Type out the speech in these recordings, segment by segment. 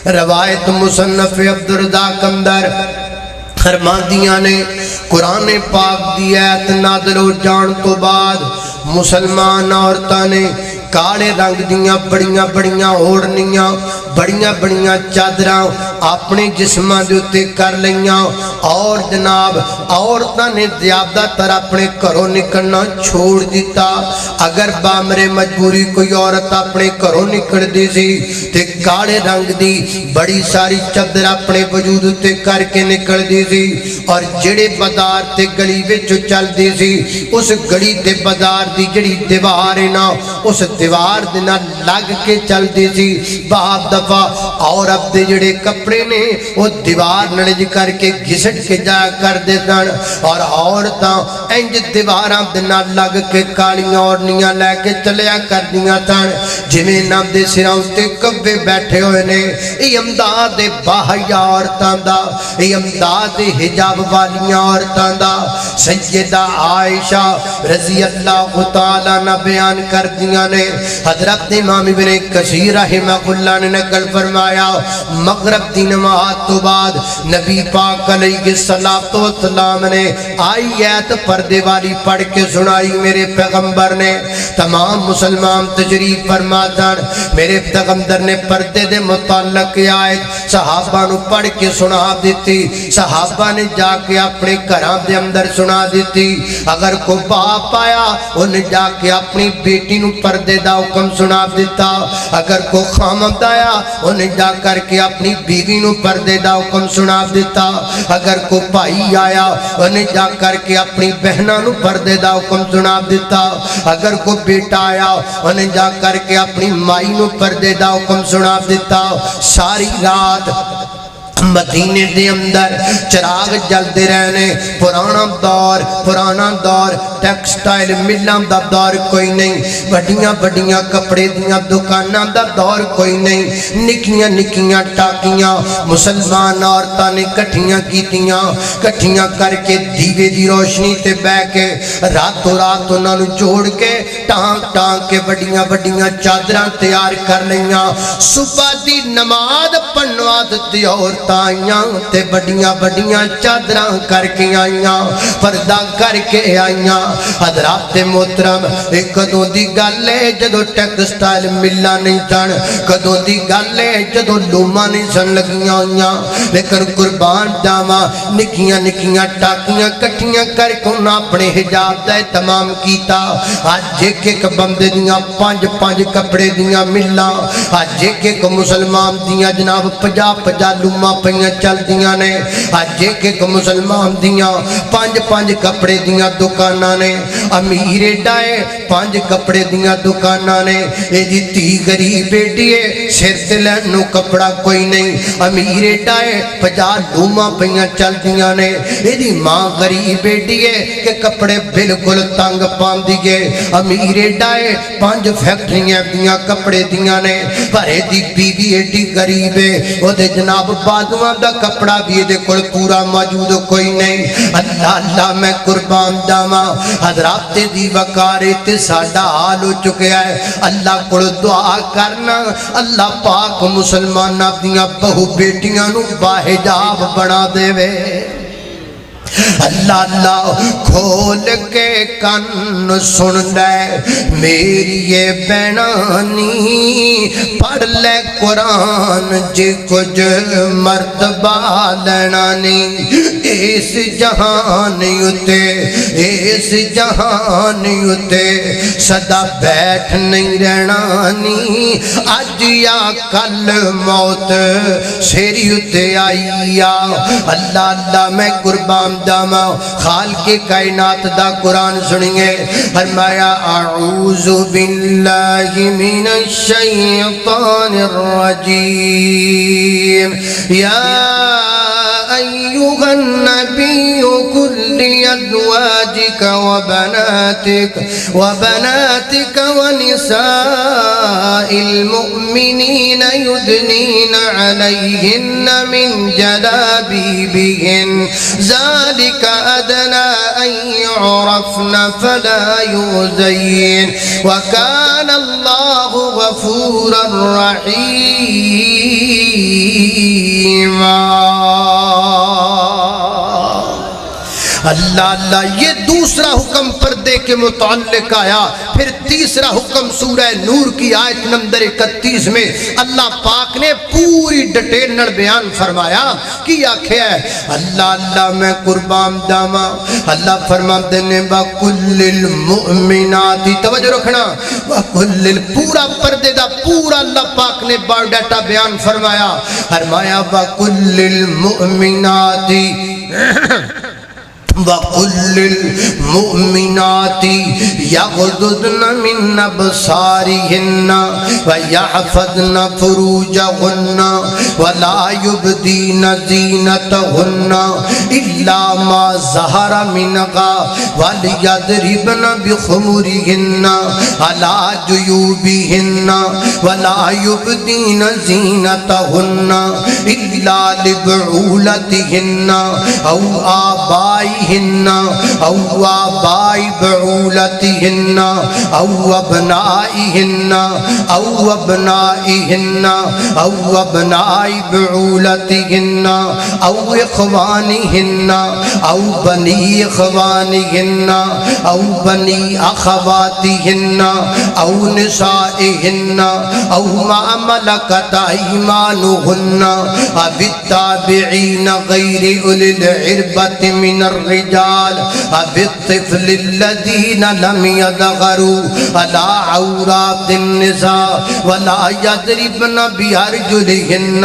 روایت مصنف عبدالرزاق اندر فرماندیاں نے قرآن پاک دی آیت نازل ہو جان تو بعد مسلمان عورتاں نے کالے رنگ دیاں بڑیاں بڑیاں اوڑھنیاں بڑیاں بڑیاں چادراں اپنے جسماں دے اُتے کر لیاں اور جناب عورتاں نے زیادہ تر اپنے گھروں نکلنا چھوڑ دیتا۔ اگر بامرے مجبوری کوئی عورت اپنے گھروں نکل دی سی تے کالے رنگ دی بڑی ساری چادر اپنے وجود اُتے کر کے نکل دی سی، اور جڑے بازار تے گلی وچ چل دی سی اس گلی تے بازار دی جڑی دیوار ہے نا اس دیوار دے نال لگ کے چل دی سی۔ بعض دفعہ عورت دے جڑے کپڑے نے وہ دیوار نڑج کر کے گھسٹ کے جا کر دے سن، اور عورتاں انج دیواراں دے نال لگ کے کالیاں اوڑھنیاں لے کے چلیا کر دیاں سن جویں نام دے سراں تے کبے بیٹھے ہوئے نے۔ اے انداز باحیا عورتاں دا، اے انداز حجاب والیاں عورتاں دا سیدہ عائشہ رضی اللہ تعالیٰ عنہ بیان کر دیا نے۔ حضرت امام ابن کثیر رحمہ اللہ نے نقل فرمایا مغرب دی نماز تو بعد نبی پاک علیہ السلام نے آئی ایت پردے والی پڑھ کے سنائی میرے پیغمبر نے۔ تمام مسلمان تشریف فرما دن میرے پیغمبر نے پردے دے متعلق آیت صحابہ نو پڑھ کے سنا دیتی، صحابہ نے جا کے اپنے گھراں دے اندر سنا دیتی۔ اگر کو باپ آیا انہیں جا کے اپنی بیٹی نو پردے دا حکم سنا دیتا، اگر کو خامد آیا انہیں جا کر کے اپنی بیوی نو پردے دا حکم سنا دیتا، اگر کو بھائی آیا انہیں جا کر کے اپنی بہنہ نو پردے دا حکم سنا دیتا، اگر کو بیٹا آیا انہیں جا کر کے اپنی مائی نو پردے دا حکم سنا دیتا۔ ساری رات مدینے دے اندر چراغ جلدے رہنے، پرانا دور ٹیکسٹائل ملاں دا دور کوئی نہیں، بڑیاں بڑیاں کپڑے دیاں دکاناں دا دور کوئی نہیں، نکیاں نکیاں ٹاکیاں مسلمان عورتاں نے کٹھیاں کیتیاں، کٹھیاں کر کے دیوے دی روشنی تے بہ کے راتوں رات انہاں نو جوڑ کے ٹانک ٹانک کے بڑیاں بڑیاں چادراں تیار کر لیاں۔ صبح دی نماز پڑھن واسطے عورتاں آئیاں تے بڑیاں بڑیاں چادراں کر کے آئیاں، پردہ کر کے آئیاں۔ حضرات محترم ایک کدوں دی گل ہے جدوں ٹیکسٹائل ملا نہیں سن، کدوں دی گل ہے جدوں لوما نہیں سن لگیاں ہوئیاں، لیکن قربان جاواں نکیاں نکیاں ٹاکیاں کٹھیاں کر کے انہاں اپنے حجاب دا اہتمام کیتا۔ اج ایک ایک بندے دیاں پانچ پانچ کپڑے دیاں ملاں، اج ایک ایک مسلمان دیاں جناب 50 لوما پئیاں چل دیاں نے، اج ایک ایک مسلمان دیاں پانچ کپڑے دیاں دکاناں نے، امیر ڈائے 5 کپڑے دیاں دکاناں نے۔ اے دی تھی غریب بیٹی ہے سر تے لین نو کپڑا کوئی نہیں، امیر ڈائے 50 لوما پئیاں چل دیاں نے۔ اے دی ماں غریب بیٹی ہے کہ کپڑے بالکل تنگ پاندی گے، امیر ڈائے 5 فیکٹریاں دیاں کپڑے دیاں نے، پر اے دی بیوی ایڈی غریب ہے او دے جناب بازواں دا کپڑا بھی دے کول پورا موجود کوئی نہیں۔ اللہ اللہ میں قربان جاواں حضرات دی وقارے تے ساڈا حال ہو چکیا ہے۔ اللہ کول دعا کرنا اللہ پاک مسلماناں دیاں بہو بیٹیاں نو باحجاب بنا دے وے۔ اللہ اللہ کھول کے کن سن لے میری یہ بینانی، پڑھ لے قرآن جی کچھ مرتبہ لینا نہیں۔ اس جہان اتے سدا بیٹھ نہیں رہنا نہیں، اج یا کل موت سیری اتے آئی آ۔ اللہ اللہ میں قربان جاواں خالق کائنات دا قرآن سنیے، فرمایا اعوذ باللہ من الشیطان الرجیم یا أيها النبي قل لأزواجك وبناتك ونساء المؤمنين يدنين عليهن من جلابيبهن ذلك أدنى أن يعرفن فلا يؤذين وكان الله غفورا رحيما۔ اللہ اللہ، یہ دوسرا حکم پردے کے متعلق آیا۔ پھر تیسرا حکم سورہ نور کی آیت نمبر 31 میں اللہ پاک نے پوری ڈیٹیل نڑ بیان فرمایا کہ آخیا ہے اللہ اللہ میں قربان داما، اللہ فرماتے نے وَكُلِّ الْمُؤْمِنَاتِ، توجہ رکھنا، وَكُلِّ، پورا پردے دا پورا اللہ پاک نے بایو ڈیٹا بیان فرمایا، فرمایا وَكُلِّ الْمُؤْمِنَاتِ وَقُلِّ الْمُؤْمِنَاتِ يَغْضُضْنَ مِنْ أَبْصَارِهِنَّ وَيَحْفَظْنَ فُرُوجَهُنَّ وَلَا يُبْدِينَ زِينَتَهُنَّ إِلَّا مَا ظَهَرَ مِنْهَا وَلْيَضْرِبْنَ بِخُمُرِهِنَّ عَلَى جُيُوبِهِنَّ وَلَا يُبْدِينَ زِينَتَهُنَّ إِلَّا لِبُعُولَتِهِنَّ أَوْ آبَائِهِنَّ أو آباء بعولتهن أو أبنائهن أو أبنائهن أو أبناء بعولتهن أو إخوانهن أو بني إخوانهن أو بني أخواتهن أو نسائهن أو ما ملكت أيمانهن أو التابعين غير أولي العربة من الرجال أو الطفل الذين لم يظهروا على عورات النساء ولا يضربن بأرجلهن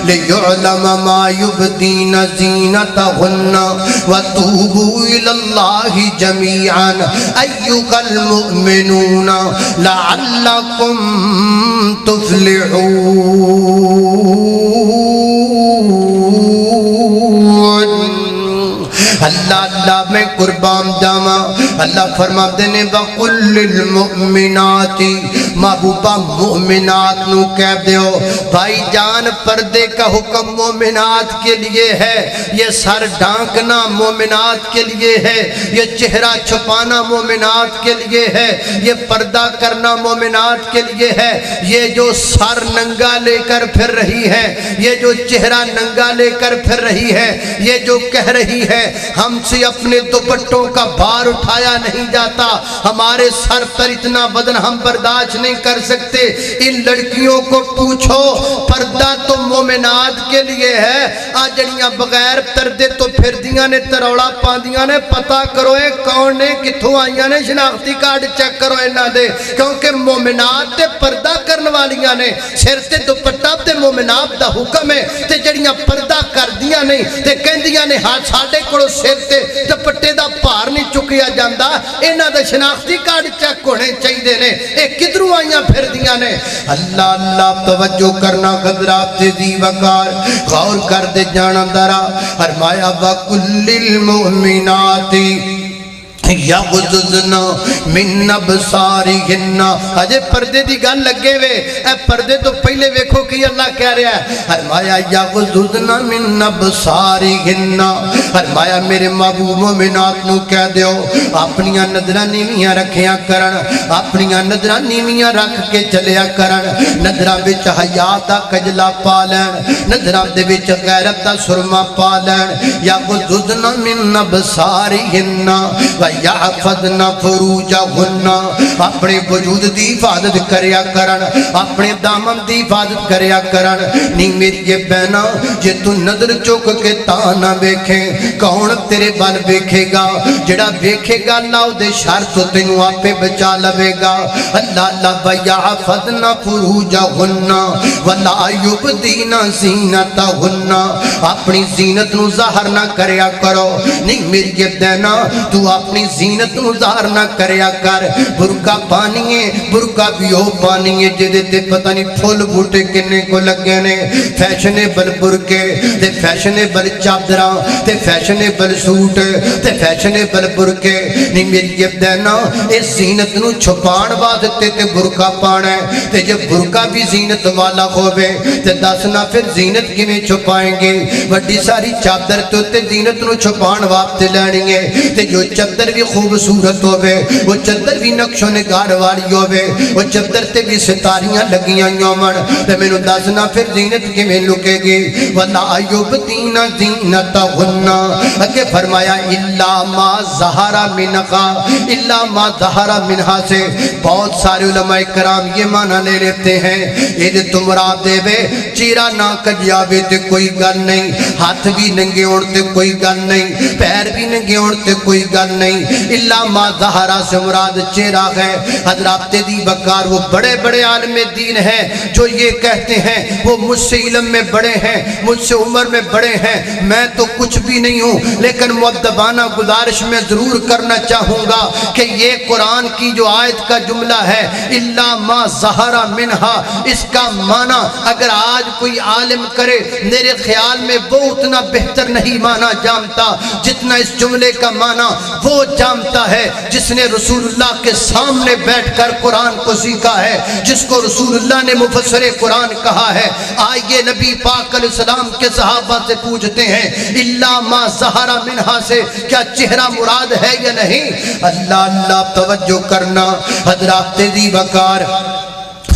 ليعلم ما يبدين زينتهن وتوبوا إلى الله جميعا أيها المؤمنون لعلكم تفلحون۔ اللہ اللہ میں قربان جاما، اللہ فرماتے نے وَقُلِّ الْمُؤْمِنَاتِ، محبوبہ مومنات نو کہہ دیو بھائی جان پردے کا حکم مومنات کے لیے ہے، یہ سر ڈھانکنا مومنات کے لیے ہے، یہ چہرہ چھپانا مومنات کے لیے ہے، یہ پردہ کرنا مومنات کے لیے ہے۔ یہ جو سر ننگا لے کر پھر رہی ہے، یہ جو چہرہ ننگا لے کر پھر رہی ہے، یہ جو کہہ رہی ہے ہم سے اپنے دوپٹوں کا بھار اٹھایا نہیں جاتا، ہمارے سر پر اتنا وزن ہم برداشت نہیں کر سکتے، ان لڑکیوں کو پوچھو پردہ تو مومنات کے لیے ہے، آج جڑیاں بغیر پردے تو پھر دیاں نے تروڑا پاندیاں نے، پتہ کرو اے کون نے کتھوں آئیاں نے، شناختی کارڈ چیک کرو اینا دے، کیونکہ مومنات تے پردہ کرنے والیاں نے، سر تے دوپٹہ تے مومنات دا حکم ہے، تے جڑیاں پردہ کر دیاں نہیں تے کہندیاں نے ہاں ساڑھے کڑو سر تے دوپٹے دا پار نہیں چکیا جاندہ، انہاں دا شناختی کارڈ چیک ہونے چاہیے نے، اے کدھروں آئیاں پھر دیاں نے۔ اللہ اللہ توجہ کرنا حضرات دی وقار غور کر دے جانا درا، فرمایا وَكُلِّ الْمُؤْمِنَاتِ یغضضن من ابصارہن، اجے پردے دی گل لگے وے، اے پردے تو پہلے ویکھو کہ اللہ کہہ رہا ہے، فرمایا یغضضن من ابصارہن، فرمایا میرے محبوب مومنات نو کہہ دیو اپنیاں نظراں نیویاں رکھیا کرن، اپنیاں نظراں نیویاں رکھ کے چلیا کرن، نظراں وچ حیا دا کجلا پا لین، نظراں دے وچ غیرت دا سرما پا لین، یغضضن من ابصارہن وَيَحْفَظْنَ فُرُوجَهُنَّ، اپنے وجود دی حفاظت کریا کرن، اپنے دامن دی حفاظت کریا کرن۔ نہیں میری یہ بہنا جے تو نظر چوک کے تانا بیکھیں کون تیرے بال بیکھے گا، جڑا بیکھے گا اللہ دے شر تو تینوں آپے بچا لوے گا۔ اللہ اللہ وَيَحْفَظْنَ فُرُوجَهُنَّ وَلَا يُبْدِينَ زِينَتَهُنَّ، اپنی زینت نو ظاہر نہ کریا کرو۔ نہیں میری یہ بہنا تو اپنی زینت نو ظاہر نہ کریا کر برقع پانی ہے برقع بھی او پانی ہے جدے تے پتہ نہیں پھول بوٹے کنے کو لگے نے فیشنیبل برقے تے فیشنیبل چادراں تے فیشنیبل سوٹ تے فیشنیبل برقے نہیں میری ابدینا اس زینت نو چھپان واسطے تے برقع پانا ہے تے جب برقع بھی زینت والا ہوئے تے دسنا پھر زینت کی میں چھپائیں گے وڈی ساری چادر تو تے زینت نو چھپان واسطے لینی ہے تے جو چادر بھی خوبصورت ہوئے وہ چادر بھی نقش و نگار والی ہوئے وہ چادر تے بھی ستاریاں لگیاں یومن تے میں نو دسنا پھر زینت کی میں لکے گی وَلَا يُبْدِينَ زِينَتَهُنَّ اگے فرمایا إِلَّا مَا ظَهَرَ مِنْهَا إِلَّا مَا ظَهَرَ مِنْهَا سے بہت سارے علماء کرام یہ معنی لے لیتے ہیں یہ تو مراد دے وے چیرہ نہ کجیاوے تے کوئی گل نہیں ہاتھ بھی ننگے اڑتے کوئی گل نہیں پیر بھی ننگے اڑتے کوئی گل نہیں الا ما ظہرا سے مراد چہرہ ہے حضرات دی بکار وہ بڑے بڑے عالم دین ہیں جو یہ کہتے ہیں وہ مجھ سے علم میں بڑے ہیں مجھ سے عمر میں بڑے ہیں میں تو کچھ بھی نہیں ہوں لیکن مؤدبانہ گزارش میں ضرور کرنا چاہوں گا کہ یہ قرآن کی جو آیت کا جملہ ہے الا ما ظہرا منہا اس کا معنی اگر آج کوئی عالم کرے میرے خیال میں وہ اتنا بہتر نہیں معنی جانتا جتنا اس جملے کا معنی وہ جانتا ہے جس نے رسول اللہ کے سامنے بیٹھ کر قرآن کو سیکھا ہے جس کو رسول اللہ نے مفسر قرآن کہا ہے آئیے نبی پاک علیہ السلام کے صحابہ سے پوچھتے ہیں الا ما ظہر منہا سے کیا چہرہ مراد ہے یا نہیں اللہ اللہ توجہ کرنا حضرات دی وقار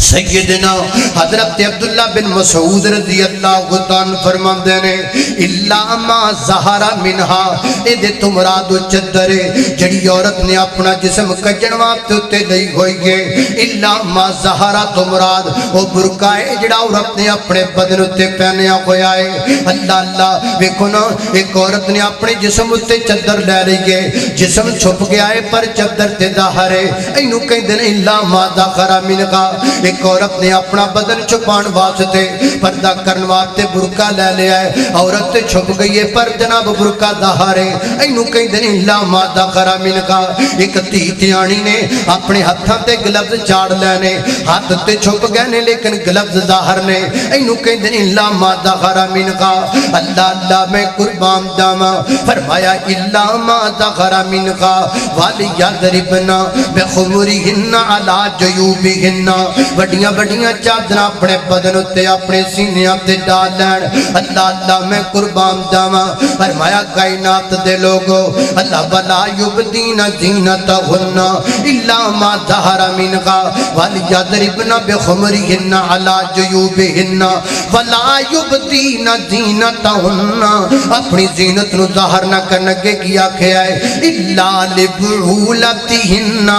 سیدنا حضرت عبداللہ بن مسعود رضی اللہ عنہ فرماندے نے الا ما ظہر منہا اے دے تو مراد چدرے جڑی عورت نے اپنا جسم کجن واسطے تے لئی ہوئی ہے الا ما ظہر تو مراد او برقع ہے جڑا عورت نے اپنے بدن تے پہنیا ہویا ہے اللہ اللہ ویکھو نا ایک عورت نے اپنے جسم تے چادر لے رہی ہے جسم چھپ گیا ہے پر چادر تے ظاہر ہے اینو کہندے نے الا ما ظہر منہا ایک عورت نے اپنا بدن چھپان واسطے پردہ کرن واسطے برقع لے لیا ہے عورت چھپ گئی ہے پر جناب برقع ظاہر ہے اینو کہندے نے الا ما ظہر منہا ایک دھی دھیانی نے اپنے ہتھاں تے گلوز چاڑ لینے ہاتھ تے چھپ گئے نے لیکن گلوز ظاہر نے اینو کہندے نے الا ما ظہر منہا اللہ اللہ میں قربان جاواں فرمایا الا ما ظہر منہا وَلْيَضْرِبْنَ بِخُمُرِهِنَّ عَلَى جُيُوبِهِنَّ بڑیاں بڑیاں چادراں اپنے بدن تے اپنے سینیاں تے ڈال لین اللہ اللہ میں قربان جاواں فرمایا کائنات دے لوگو اللہ ولا یبدین زینتہن الا ما ظہر منہا ولیضربن بخمرہن علی جیوبہن ولا یبدین زینتہن اپنی زینت نو ظاہر نہ کرنے کے کیا کیا ہے الا لبعولتہن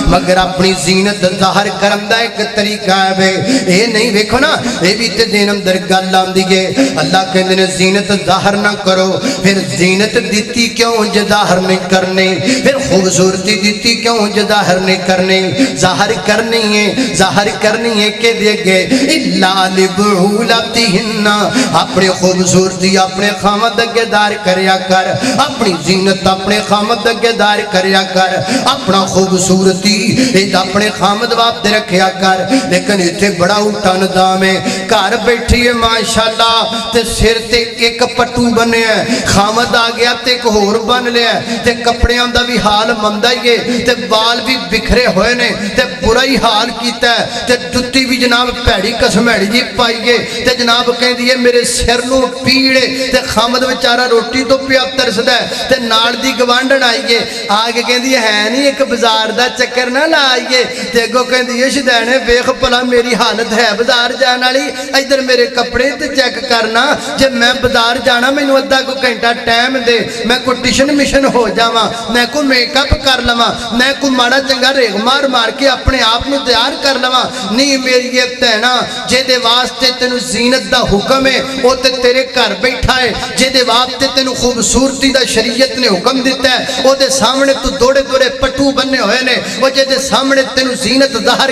مگر اپنی زینت ظاہر کرن دا ایک طریقہ ہے بے اے نہیں ویکھو نا اے بھی تے دینم در گل آندی ہے اللہ کہندے نے زینت ظاہر نہ کرو پھر زینت دیتی کیوں جے ظاہر نہیں کرنے پھر خوبصورتی دیتی کیوں جے ظاہر نہیں کرنے ظاہر کرنی ہے کہ دے گئے الا لبعولتہن اپنی خوبصورتی اپنے خامد اگے دار کریا کر اپنی زینت اپنے خامد اگے دار کریا کر اپنا خوبصورتی اپنے خامد واسطے رکھیا کر لیکن اتھے بڑا اٹھا نظام ہے گھر بیٹھی ہے ماشاءاللہ تے سر تے ایک پٹو بنے ہیں خامد آ گیا تے ایک ہور بن لیا تے کپڑیاں دا بھی حال مندہ ہی تے بال بھی بکھرے ہوئے نے تے برا ہی حال کیتا ہے تے جتی بھی جناب پیڑی قسمیڑی جی پائیے تے جناب کہیں دیئے میرے سر نو پیڑے تے خامد بچارہ روٹی تو پیا ترسدہ ہے تے ناڑ دی گوانڈن آئیے آگے کہیں دیئے ہے نہیں ایک بزار دا چکر نہ لائیے تے گو کہیں دیئے شدینے ویخ پلا میری حالت ہے بزار جانا لی ادھر میرے کپڑے تے چیک کرنا جب میں بزار جانا میں نو ادھا کو گھنٹہ ٹائم دے میں کو ٹیشن مشن ہو جاواں میں کو میک اپ کر لواں میں کو ماڑا چنگا ریغ مار کے اپنے آپ میں تیار کر لواں نہیں میری یہ تینا جے دے واسطے تینو زینت دا حکم ہے وہ تے تیرے گھر بیٹھا ہے جے دے واسطے تینو خوبصورتی دا شریعت نے حکم دیتا ہے وہ دے سامنے تو دوڑے دوڑے پٹو بننے ہوئے نے وہ جے دے سامنے تینو زینت ظاہر